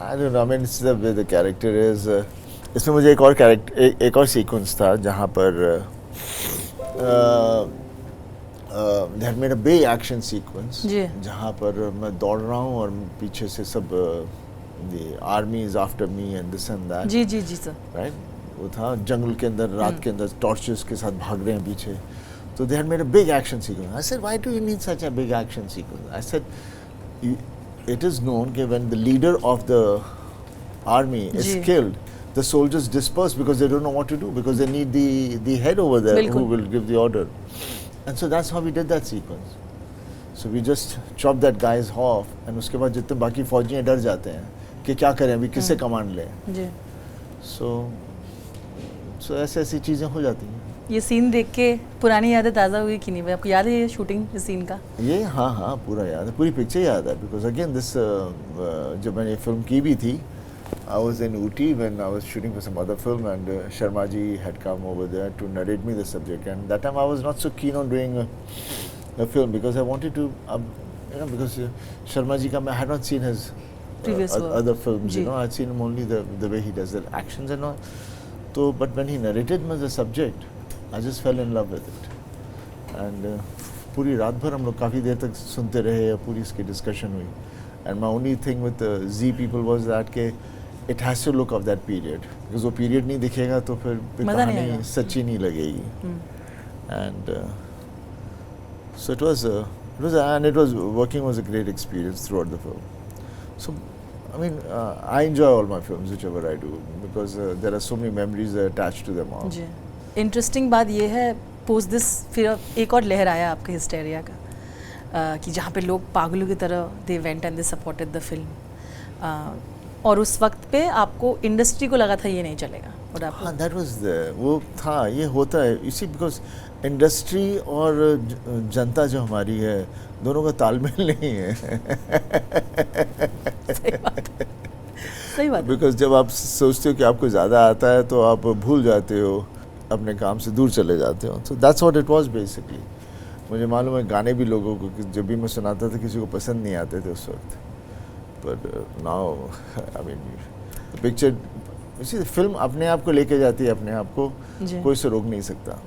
I don't know. I mean, it's the way the character is. इसमें मुझे एक और सीक्वेंस था जहाँ पर they had made a big action sequence जी। जहाँ पर मैं दौड़ रहा हूँ और पीछे से सब the army is after me and this and that. जी जी जी सर। Right? वो था जंगल के अंदर रात के अंदर टॉर्चेस के साथ भाग रहे हैं पीछे. So they had made a big action sequence. I said, why do you need such a big action sequence? I said, it is known that when the leader of the army is ji. killed, the soldiers disperse because they don't know what to do, because they need the head over there who बिल्कुल। will give the order. And so that's how we did that sequence. So we just chopped that guy's off, and उसके बाद जितने बाकी फौजियाँ डर जाते हैं कि क्या करें अभी किससे कमांड लें. जी। So ऐसी चीज़ें हो जाती हैं. ये सीन देख के पुरानी यादें ताज़ा हुई कि नहीं भाई? आपको याद है ये शूटिंग इस सीन का? ये हाँ पूरा याद है, पूरी पिक्चर याद है. बिकॉज अगेन दिस जब मैंने फिल्म की भी थी, I was in Ooty when I was shooting for some other film, and Sharma ji had come over there to narrate me the subject, and that time I was not so keen on doing a film because I wanted to, because Sharma ji I had not seen his Previous work. other films, ji. I had seen him only the way he does the actions and all. So, but when he narrated me the subject, I just fell in love with it, and पूरी रात भर हम लोग काफ़ी देर तक सुनते रहे, पूरी इसकी डिस्कशन हुई. And my only thing with the Z people was that के it has to look of that period, because वो period नहीं दिखेगा तो फिर मज़ा नहीं कहानी आएगा। सच्ची नहीं लगेगी. And so it was working was a great experience throughout the film. So I mean, I enjoy all my films, whichever I do, because there are so many memories attached to them all. जी। Interesting बात ये है, post this फिर एक और लहर आया आपके हिस्टेरिया का, कि जहाँ पे लोग पागलों की तरह they went and they supported the film, और उस वक्त पे आपको इंडस्ट्री को लगा था ये नहीं चलेगा, और आप हाँ, that was वो था, ये होता है इसी, बिकॉज इंडस्ट्री और जनता जो हमारी है दोनों का तालमेल नहीं है. सही बात. बिकॉज जब आप सोचते हो कि आपको ज़्यादा आता है तो आप भूल जाते हो, अपने काम से दूर चले जाते हो. So that's what it was basically. मुझे मालूम है गाने भी लोगों को जब भी मैं सुनाता था किसी को पसंद नहीं आते थे उस वक्त, but now I mean picture, इसी फिल्म अपने आप को लेके जाती है, अपने आप को जी। कोई से रोक नहीं सकता.